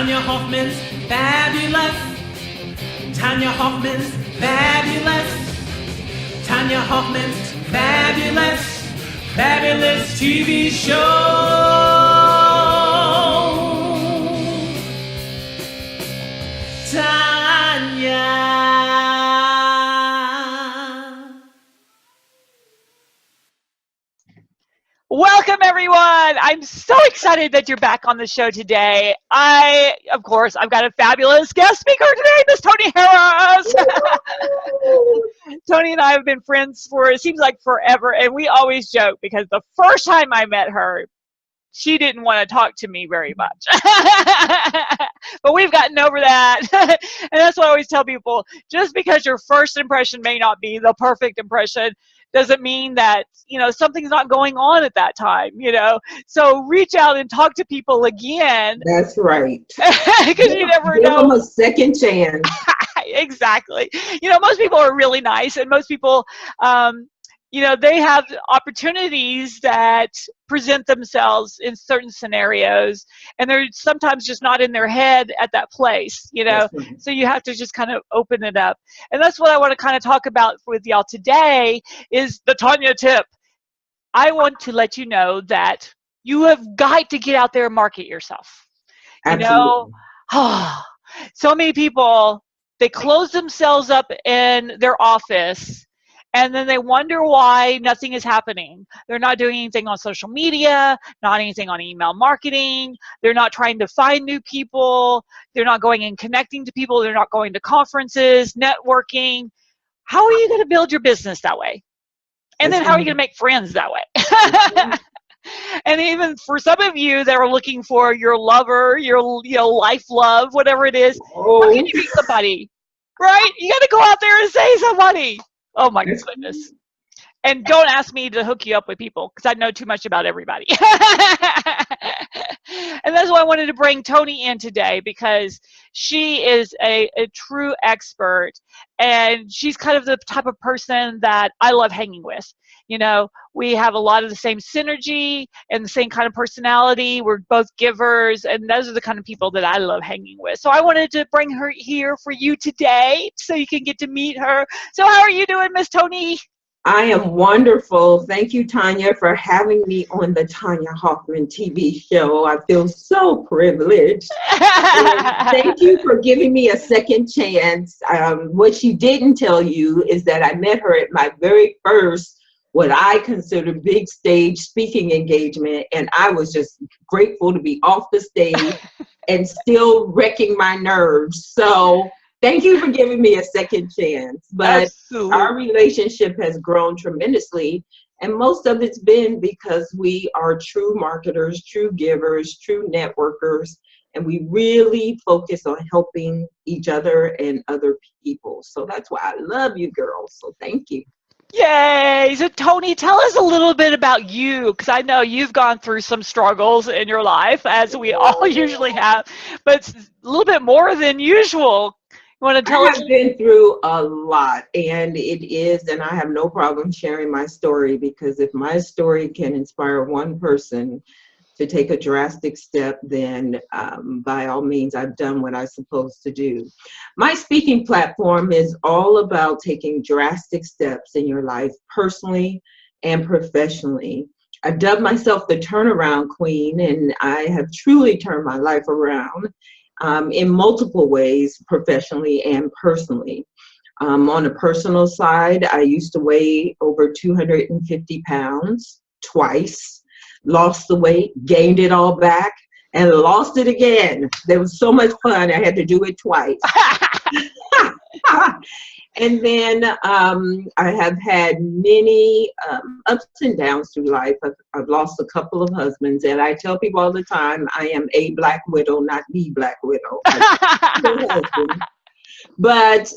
Tonya Hofmann's fabulous. Tonya Hofmann's fabulous. Tonya Hofmann's fabulous, fabulous TV show. Tonya. Welcome, everyone. I'm so excited that you're back on the show today. Of course, I've got a fabulous guest speaker today, Miss Toni Harris. Toni and I have been friends for, it seems like forever, and we always joke because the first time I met her, she didn't want to talk to me very much. But we've gotten over that. And that's what I always tell people. Just because your first impression may not be the perfect impression doesn't mean that, something's not going on at that time, So reach out and talk to people again. That's right. Because you never know. Give them a second chance. Exactly. Most people are really nice, and most people, they have opportunities that present themselves in certain scenarios, and they're sometimes just not in their head at that place, Right. So you have to just kind of open it up. And that's what I want to kind of talk about with y'all today is the Tonya tip. I want to let you know that you have got to get out there and market yourself. Absolutely. So many people, they close themselves up in their office, and then they wonder why nothing is happening. They're not doing anything on social media, not anything on email marketing. They're not trying to find new people. They're not going and connecting to people. They're not going to conferences, networking. How are you going to build your business that way? And then how are you going to make friends that way? And even for some of you that are looking for your lover, your life love, whatever it is, how can you meet somebody? Right? You got to go out there and say somebody. Oh my goodness. And don't ask me to hook you up with people because I know too much about everybody. And that's why I wanted to bring Toni in today, because she is a true expert, and she's kind of the type of person that I love hanging with. We have a lot of the same synergy and the same kind of personality. We're both givers, and those are the kind of people that I love hanging with. So I wanted to bring her here for you today so you can get to meet her. So how are you doing, Miss Toni? I am wonderful. Thank you, Tonya, for having me on the Tonya Hofmann TV show. I feel so privileged. Thank you for giving me a second chance. What she didn't tell you is that I met her at my very first, what I consider big stage speaking engagement, and I was just grateful to be off the stage and still wrecking my nerves. So thank you for giving me a second chance. But Absolutely. Our relationship has grown tremendously, and most of it's been because we are true marketers, true givers, true networkers, and we really focus on helping each other and other people. So that's why I love you girls. So thank you. Yay! So Toni, tell us a little bit about you, because I know you've gone through some struggles in your life, as we all usually have, but it's a little bit more than usual. You want to tell us? I've been through a lot, and and I have no problem sharing my story, because if my story can inspire one person to take a drastic step, then by all means, I've done what I'm supposed to do. My speaking platform is all about taking drastic steps in your life, personally and professionally. I've dubbed myself the turnaround queen, and I have truly turned my life around in multiple ways, professionally and personally. On a personal side, I used to weigh over 250 pounds twice. Lost the weight, gained it all back, and lost it again. There was so much fun, I had to do it twice. And then I have had many ups and downs through life. I've lost a couple of husbands, and I tell people all the time, I am a black widow, not the black widow. But,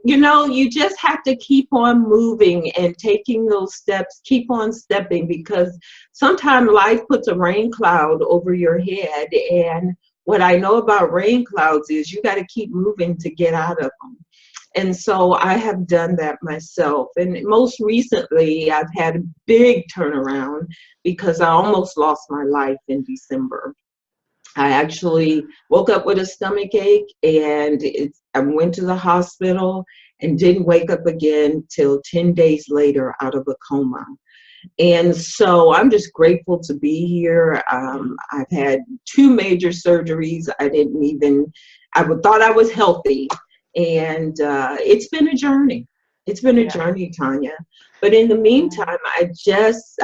you just have to keep on moving and taking those steps, keep on stepping, because sometimes life puts a rain cloud over your head. And what I know about rain clouds is you got to keep moving to get out of them. And so I have done that myself. And most recently, I've had a big turnaround because I almost lost my life in December. I actually woke up with a stomach ache, and I went to the hospital and didn't wake up again till 10 days later out of a coma. And so I'm just grateful to be here. I've had 2 major surgeries. Thought I was healthy. And it's been a journey. It's been a journey, Tonya. But in the meantime, I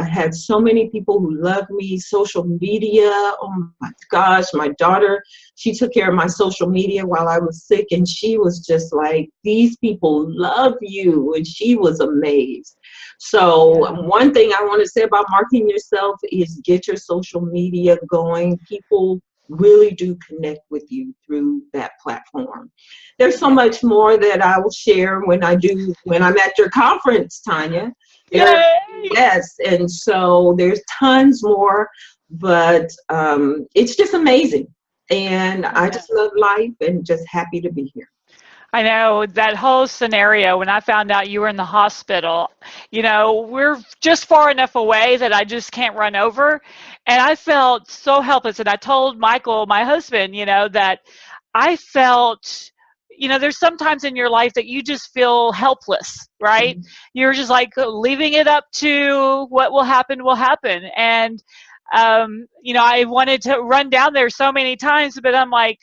had so many people who love me, social media. Oh my gosh, my daughter, she took care of my social media while I was sick. And she was just like, these people love you. And she was amazed. So one thing I want to say about marketing yourself is get your social media going. People really do connect with you through that platform. There's so much more that I will share when I'm at your conference, Tonya. Yes, and so there's tons more, but it's just amazing. And I just love life and just happy to be here. I know that whole scenario when I found out you were in the hospital, we're just far enough away that I just can't run over. And I felt so helpless. And I told Michael, my husband, that I felt, there's sometimes in your life that you just feel helpless, right? Mm-hmm. You're just like leaving it up to what will happen will happen. And, I wanted to run down there so many times, but I'm like,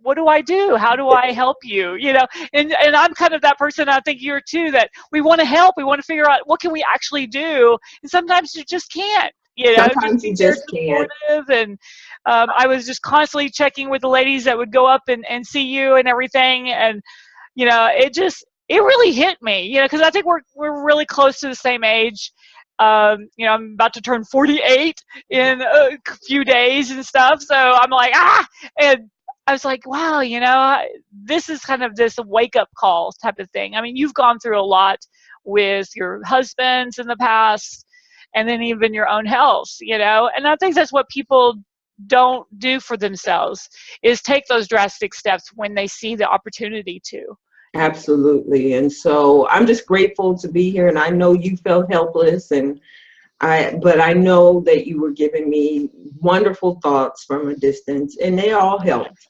what do I do? How do I help you? And I'm kind of that person, I think you're too, that we want to help. We want to figure out what can we actually do. And sometimes you just can't, Sometimes you just can't. And I was just constantly checking with the ladies that would go up and see you and everything. And, it really hit me, because I think we're really close to the same age. I'm about to turn 48 in a few days and stuff. So I'm like, and I was like, wow, this is kind of this wake-up call type of thing. I mean, you've gone through a lot with your husbands in the past and then even your own health, and I think that's what people don't do for themselves is take those drastic steps when they see the opportunity to. Absolutely. And so I'm just grateful to be here, and I know you felt helpless, but I know that you were giving me wonderful thoughts from a distance, and they all helped.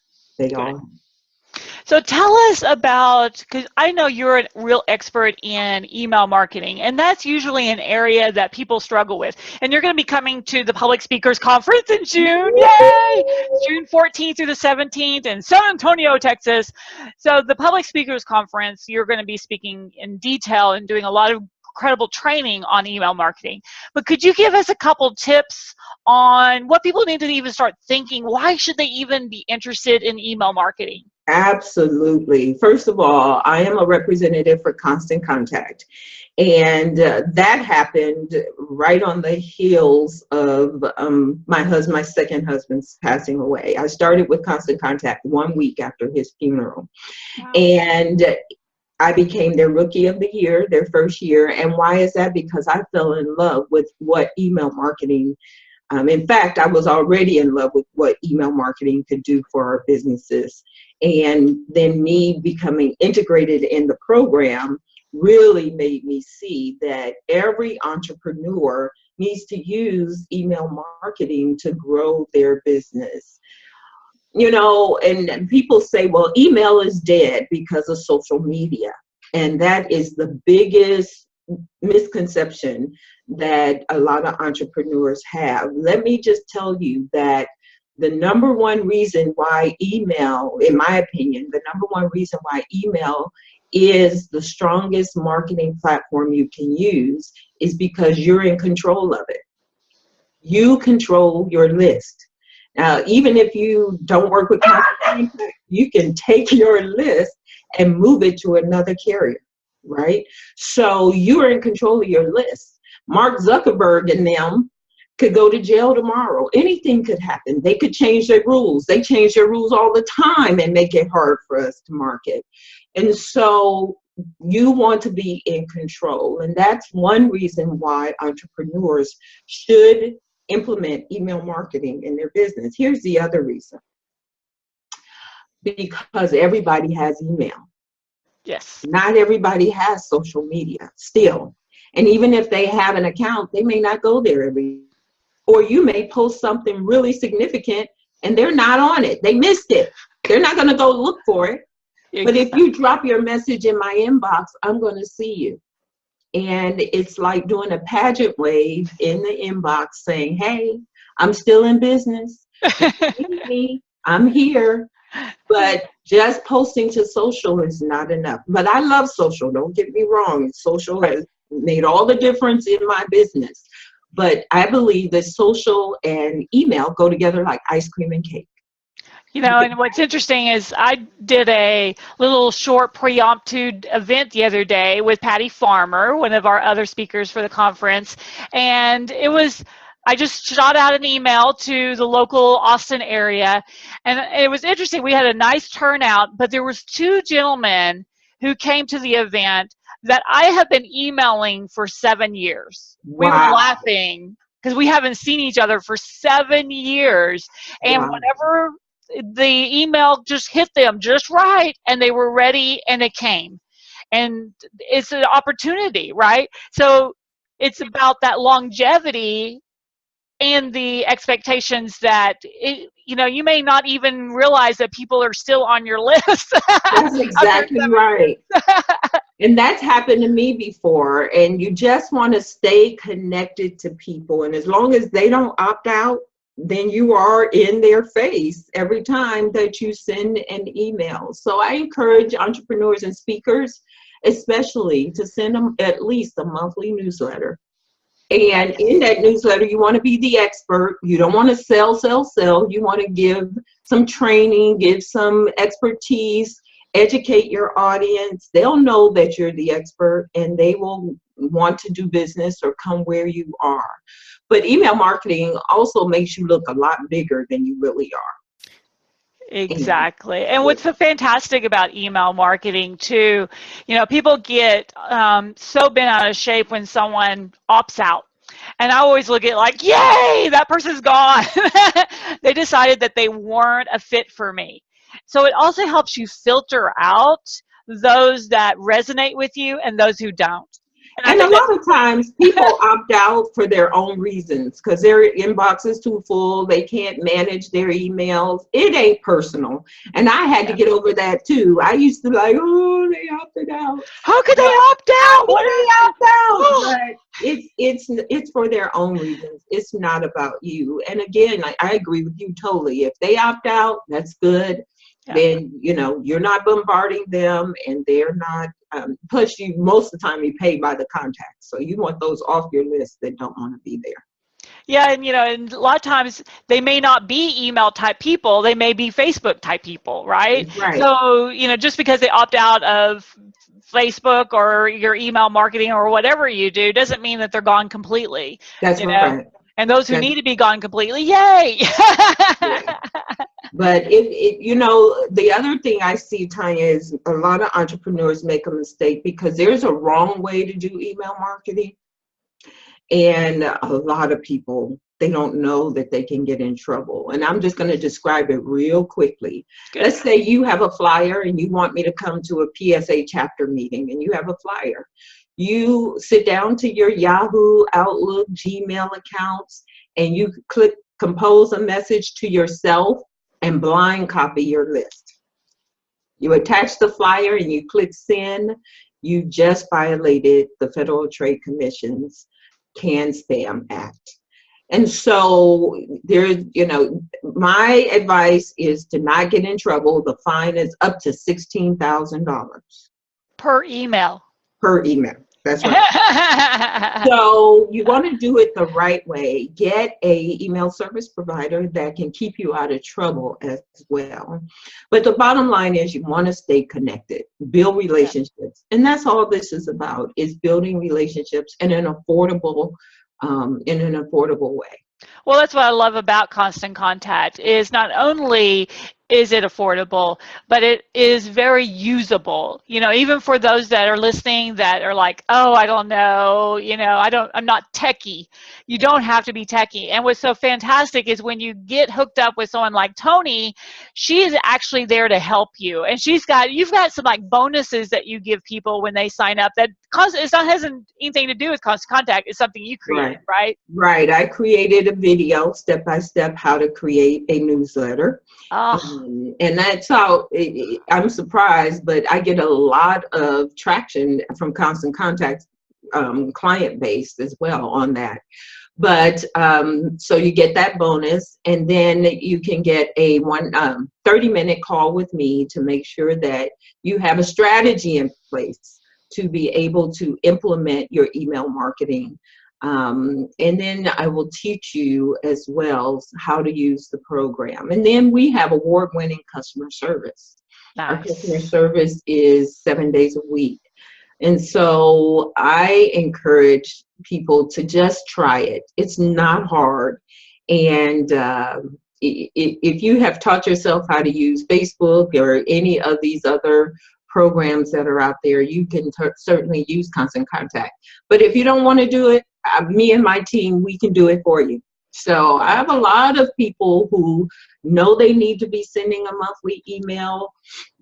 So tell us about, because I know you're a real expert in email marketing, and that's usually an area that people struggle with. And you're going to be coming to the Public Speakers Conference in June. Yay! June 14th through the 17th in San Antonio, Texas. So the Public Speakers Conference, you're going to be speaking in detail and doing a lot of incredible training on email marketing. But could you give us a couple tips on what people need to even start thinking? Why should they even be interested in email marketing? Absolutely. First of all, I am a representative for Constant Contact. And that happened right on the heels of my second husband's passing away. I started with Constant Contact 1 week after his funeral. Wow. And I became their Rookie of the Year, their first year. And why is that? Because I fell in love with what email marketing, in fact, I was already in love with what email marketing could do for our businesses. And then me becoming integrated in the program really made me see that every entrepreneur needs to use email marketing to grow their business. And people say, well, email is dead because of social media. And that is the biggest misconception that a lot of entrepreneurs have. Let me just tell you that the number one reason why email, in my opinion, the number one reason why email is the strongest marketing platform you can use is because you're in control of it. You control your list. Now, even if you don't work with content, you can take your list and move it to another carrier, right? So you are in control of your list. Mark Zuckerberg and them could go to jail tomorrow. Anything could happen. They could change their rules. They change their rules all the time and make it hard for us to market. And so you want to be in control. And that's one reason why entrepreneurs should implement email marketing in their business. Here's the other reason. Because everybody has email. Yes. Not everybody has social media still. And even if they have an account, they may not go there every or you may post something really significant and they're not on it. They missed it. They're not going to go look for it. But if you drop your message in my inbox, I'm going to see you. And it's like doing a pageant wave in the inbox saying, hey, I'm still in business. Me, I'm here. But just posting to social is not enough. But I love social. Don't get me wrong. Social has made all the difference in my business. But I believe that social and email go together like ice cream and cake. You know, and what's interesting is I did a little short preemptive event the other day with Patty Farmer, one of our other speakers for the conference. And I just shot out an email to the local Austin area. And it was interesting. We had a nice turnout, but there was 2 gentlemen who came to the event that I have been emailing for 7 years. Wow. We were laughing because we haven't seen each other for 7 years. And whenever the email just hit them just right, and they were ready, and it came. And it's an opportunity, right? So it's about that longevity and the expectations that, you may not even realize that people are still on your list. That's exactly right. And that's happened to me before. And you just want to stay connected to people. And as long as they don't opt out, then you are in their face every time that you send an email. So I encourage entrepreneurs and speakers, especially, to send them at least a monthly newsletter. And in that newsletter, you want to be the expert. You don't want to sell. You want to give some training, give some expertise, educate your audience. They'll know that you're the expert, and they will want to do business or come where you are. But email marketing also makes you look a lot bigger than you really are. Exactly. And what's so fantastic about email marketing too, people get so bent out of shape when someone opts out. And I always look at it like, yay, that person's gone. They decided that they weren't a fit for me. So it also helps you filter out those that resonate with you and those who don't. And a lot of times people opt out for their own reasons because their inbox is too full. They can't manage their emails. It ain't personal. And I had to get over that too. I used to be like, oh, they opted out. How could they opt out? What did they opt out? But it's for their own reasons. It's not about you. And again, I agree with you totally. If they opt out, that's good. Then you're not bombarding them, and they're not. Plus, most of the time you pay by the contact, so you want those off your list that don't want to be there. Yeah, and a lot of times they may not be email type people; they may be Facebook type people, right? Right. So just because they opt out of Facebook or your email marketing or whatever you do doesn't mean that they're gone completely. That's right. And those who need to be gone completely, yay! Yeah. But the other thing I see, Tonya, is a lot of entrepreneurs make a mistake because there's a wrong way to do email marketing. And a lot of people, they don't know that they can get in trouble. And I'm just going to describe it real quickly. Good. Let's say you have a flyer and you want me to come to a PSA chapter meeting, and you have a flyer. You sit down to your Yahoo, Outlook, Gmail accounts, and you click compose a message to yourself and blind copy your list. You attach the flyer and you click send. You just violated the Federal Trade Commission's Can Spam Act. And so my advice is to not get in trouble. The fine is up to $16,000. Per email. Per email. That's right. So you want to do it the right way. Get a email service provider that can keep you out of trouble as well. But the bottom line is you want to stay connected, build relationships. And that's all this is about, is building relationships in an affordable way. Well, that's what I love about Constant Contact is not only is it affordable, but it is very usable. You know, even for those that are listening that are like, oh, I don't know, you know, I'm not techie. You don't have to be techie. And what's so fantastic is when you get hooked up with someone like Toni, she is actually there to help you. And you've got some like bonuses that you give people when they sign up that hasn't anything to do with Constant Contact. It's something you created, right? Right. I created a video step-by-step how to create a newsletter. Oh. And that's how I'm surprised, but I get a lot of traction from Constant Contact client base as well on that. But so you get that bonus, and then you can get a 30-minute call with me to make sure that you have a strategy in place to be able to implement your email marketing. And then I will teach you as well how to use the program. And then we have award-winning customer service. Nice. Our customer service is 7 days a week. And so I encourage people to just try it. It's not hard. And if you have taught yourself how to use Facebook or any of these other programs that are out there, you can certainly use Constant Contact. But if you don't want to do it, me and my team, we can do it for you. So I have a lot of people who know they need to be sending a monthly email,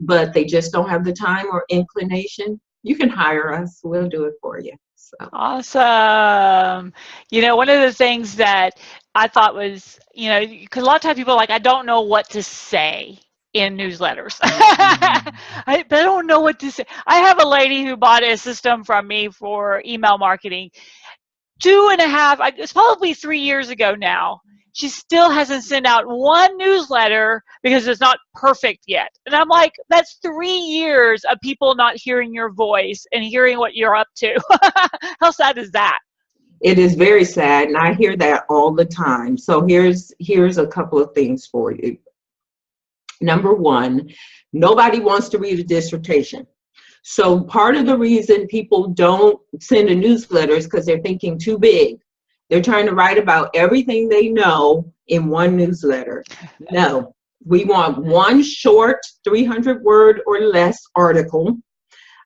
but they just don't have the time or inclination. You can hire us. We'll do it for you. So. Awesome. You know, one of the things that I thought was, you know, because a lot of times people are like, I don't know what to say in newsletters. I don't know what to say. I have a lady who bought a system from me for email marketing. 2.5, it's probably 3 years ago now. She still hasn't sent out one newsletter because it's not perfect yet. And I'm like, that's 3 years of people not hearing your voice and hearing what you're up to. How sad is that? It is very sad, and I hear that all the time. So here's a couple of things for you. Number one, nobody wants to read a dissertation. So part of the reason people don't send a newsletter is because they're thinking too big. They're trying to write about everything they know in one newsletter. No, we want one short 300-word or less article.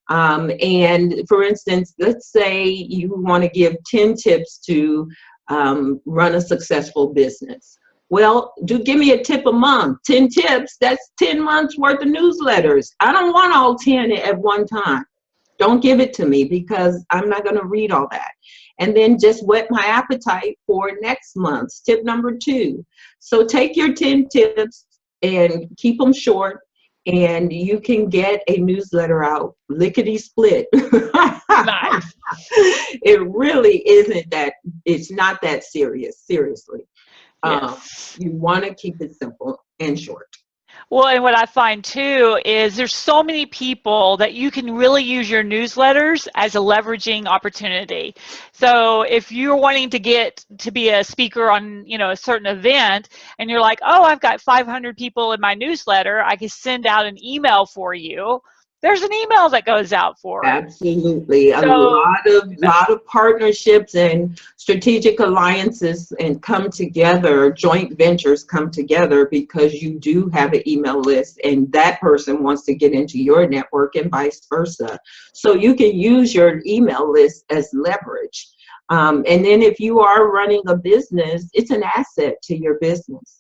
And for instance, let's say you want to give 10 tips to run a successful business. Well, give me a tip a month. 10 tips, that's 10 months worth of newsletters. I don't want all 10 at one time. Don't give it to me because I'm not going to read all that. And then just whet my appetite for next month's tip number 2. So take your 10 tips and keep them short, and you can get a newsletter out lickety split. Nice. It really isn't that, it's not that serious, seriously. Yes. You want to keep it simple and short. Well, and what I find too is there's so many people that you can really use your newsletters as a leveraging opportunity. So if you're wanting to get to be a speaker on, you know, a certain event, and you're like, oh, I've got 500 people in my newsletter, I can send out an email for you. There's an email that goes out for them. Absolutely. A lot of partnerships and strategic alliances and come together, joint ventures come together because you do have an email list and that person wants to get into your network and vice versa. So you can use your email list as leverage. And then if you are running a business, it's an asset to your business.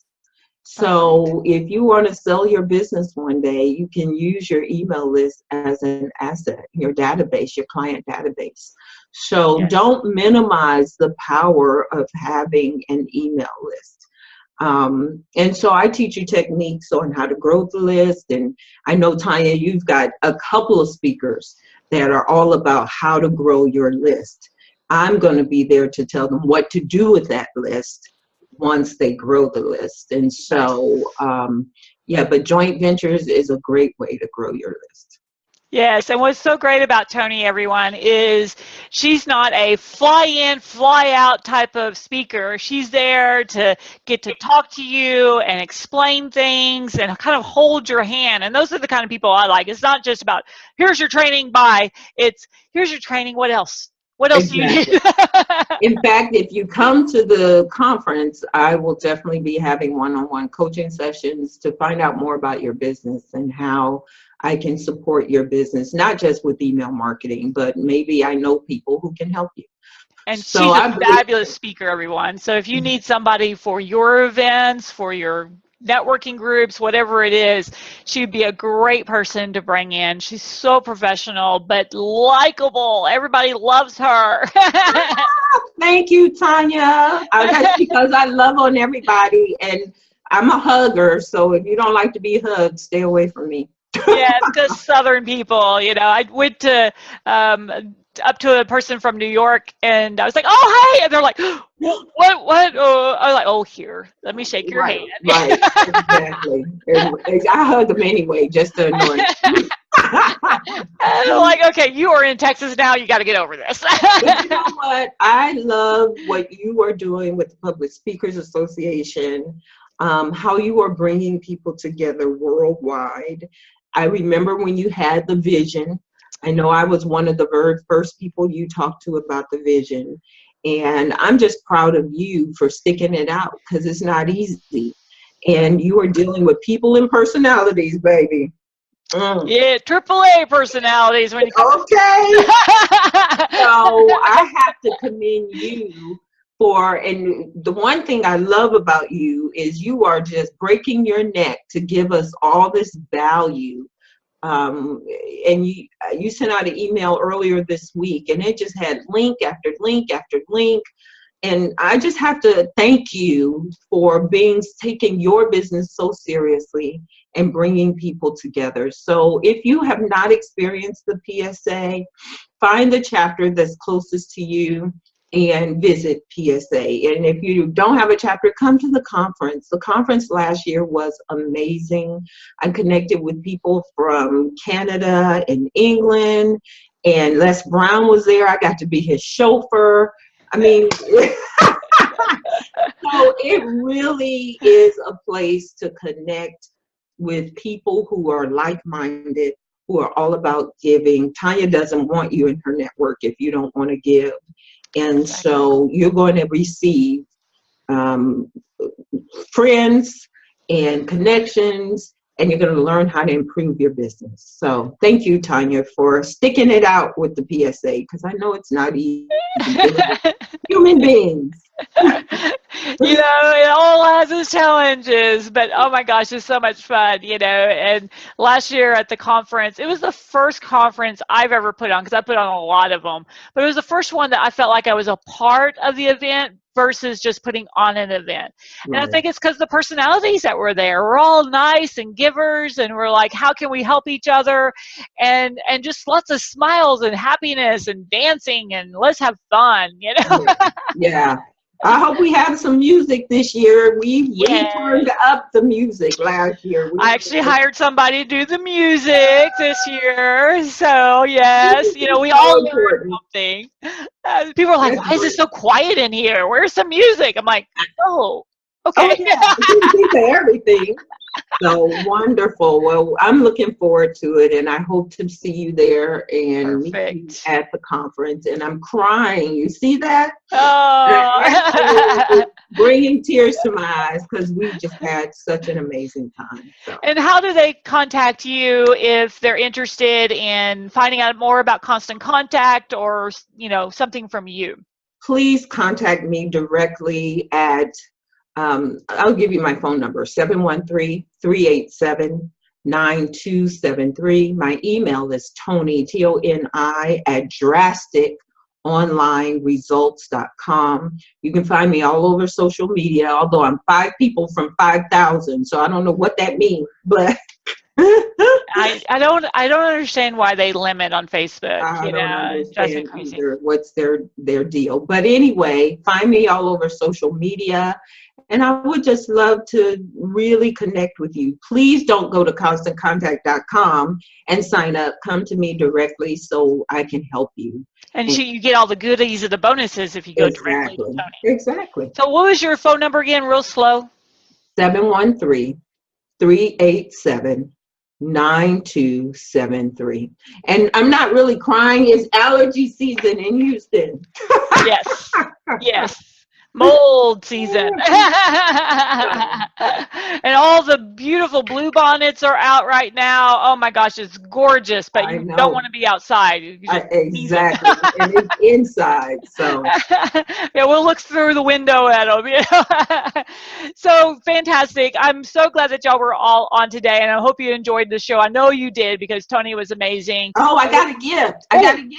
So if you want to sell your business one day, you can use your email list as an asset, your database, your client database. So don't minimize the power of having an email list. And so I teach you techniques on how to grow the list. And I know, Tonya, you've got a couple of speakers that are all about how to grow your list. I'm going to be there to tell them what to do with that list once they grow the list. And so, yeah, but joint ventures is a great way to grow your list. Yes, and what's so great about Toni, everyone, is she's not a fly in, fly out type of speaker. She's there to get to talk to you and explain things and kind of hold your hand. And those are the kind of people I like. It's not just about, here's your training, bye. It's, here's your training, what else? What else do you need? In fact, if you come to the conference, I will definitely be having one-on-one coaching sessions to find out more about your business and how I can support your business, not just with email marketing, but maybe I know people who can help you. And So she's a fabulous speaker, everyone. So if you need somebody for your events, for your networking groups, whatever it is, she'd be a great person to bring in. She's so professional, but likable. Everybody loves her. Thank you, Tonya. That's because I love on everybody, and I'm a hugger. So if you don't like to be hugged, stay away from me. Yeah, it's just Southern people. You know, I went to up to a person from New York, and I was like, "Oh, hey!" And they're like, "What? What?" Oh, I was like, "Oh, here, let me shake your hand." Right, exactly. I hug them anyway, just to annoy them. And they're like, "Okay, you are in Texas now. You got to get over this." But you know what? I love what you are doing with the Public Speakers Association, how you are bringing people together worldwide. I remember when you had the vision. I know I was one of the very first people you talked to about the vision. And I'm just proud of you for sticking it out, because it's not easy. And you are dealing with people and personalities, baby. Yeah, AAA personalities. When you Okay. So I have to commend you for, and the one thing I love about you is you are just breaking your neck to give us all this value. And you sent out an email earlier this week, and it just had link after link after link. And I just have to thank you for taking your business so seriously and bringing people together. So if you have not experienced the PSA, find the chapter that's closest to you and visit PSA. And if you don't have a chapter, come to the conference. The conference last year was amazing. I connected with people from Canada and England, and Les Brown was there. I got to be his chauffeur. I mean, so it really is a place to connect with people who are like-minded, who are all about giving. Tonya doesn't want you in her network if you don't want to give. And so you're going to receive friends and connections, and you're going to learn how to improve your business. So thank you, Tonya, for sticking it out with the PSA, because I know it's not easy. Human beings. You know, it all has its challenges, but oh my gosh, it's so much fun, you know. And last year at the conference, it was the first conference I've ever put on, because I put on a lot of them, but it was the first one that I felt like I was a part of the event versus just putting on an event. And I think it's because the personalities that were there, we're all nice and givers, and we're like, how can we help each other? And just lots of smiles and happiness and dancing, and let's have fun, you know. Yeah. I hope we have some music this year. We turned up the music last year. I actually hired somebody to do the music this year. So yes, you know, we all learned something. People are like, why is it so quiet in here? Where's the music? I'm like, oh, okay. Oh, yeah. Think of everything. So wonderful. Well, I'm looking forward to it, and I hope to see you there and meet you at the conference. And I'm crying. You see that? Oh. Bringing tears to my eyes, because we just had such an amazing time. So. And how do they contact you if they're interested in finding out more about Constant Contact, or, you know, something from you? Please contact me directly at I'll give you my phone number, 713-387-9273. My email is Toni, Toni, at drasticonlineresults.com. You can find me all over social media, although I'm 5 people from 5,000, so I don't know what that means, but I don't understand why they limit on Facebook. I don't understand either what's their deal. But anyway, find me all over social media. And I would just love to really connect with you. Please don't go to constantcontact.com and sign up. Come to me directly so I can help you. And you get all the goodies of the bonuses if you go directly to Toni. Exactly. So what was your phone number again, real slow? 713-387-9273. 9273. And I'm not really crying. It's allergy season in Houston. Yes. Yes. Mold season. And all the beautiful blue bonnets are out right now. Oh my gosh, it's gorgeous, but you don't want to be outside. You just exactly. And it's inside. So yeah, we'll look through the window at them. You know? So fantastic. I'm so glad that y'all were all on today, and I hope you enjoyed the show. I know you did, because Toni was amazing. Oh, I got a gift. Good.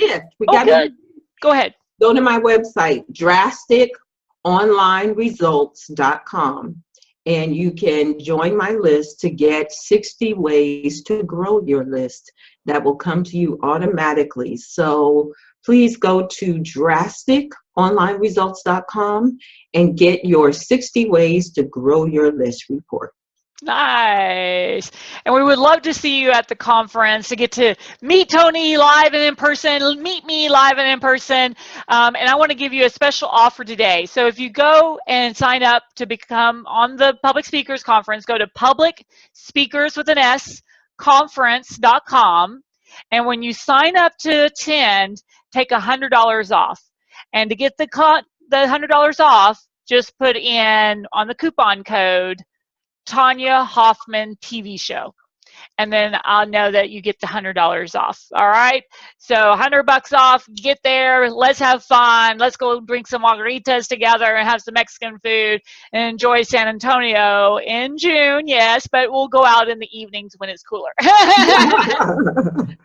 Go ahead. Go to my website, drasticonlineresults.com, and you can join my list to get 60 ways to grow your list. That will come to you automatically. So please go to drasticonlineresults.com and get your 60 ways to grow your list report. Nice. And we would love to see you at the conference, to get to meet Toni live and in person, meet me live and in person. And I want to give you a special offer today. So if you go and sign up to become on the Public Speakers Conference, go to publicspeakers with an S, conference.com. And when you sign up to attend, take $100 off. And to get the $100 off, just put in on the coupon code Tonya Hofmann TV show, and then I'll know that you get the $100 off. All right, so $100 off. Get there. Let's have fun. Let's go drink some margaritas together and have some Mexican food and enjoy San Antonio in June. Yes, but we'll go out in the evenings when it's cooler. It's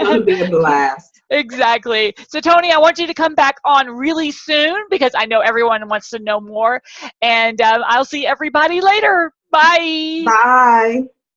gonna be a blast. Exactly. So Toni, I want you to come back on really soon, because I know everyone wants to know more. And I'll see everybody later. Bye. Bye.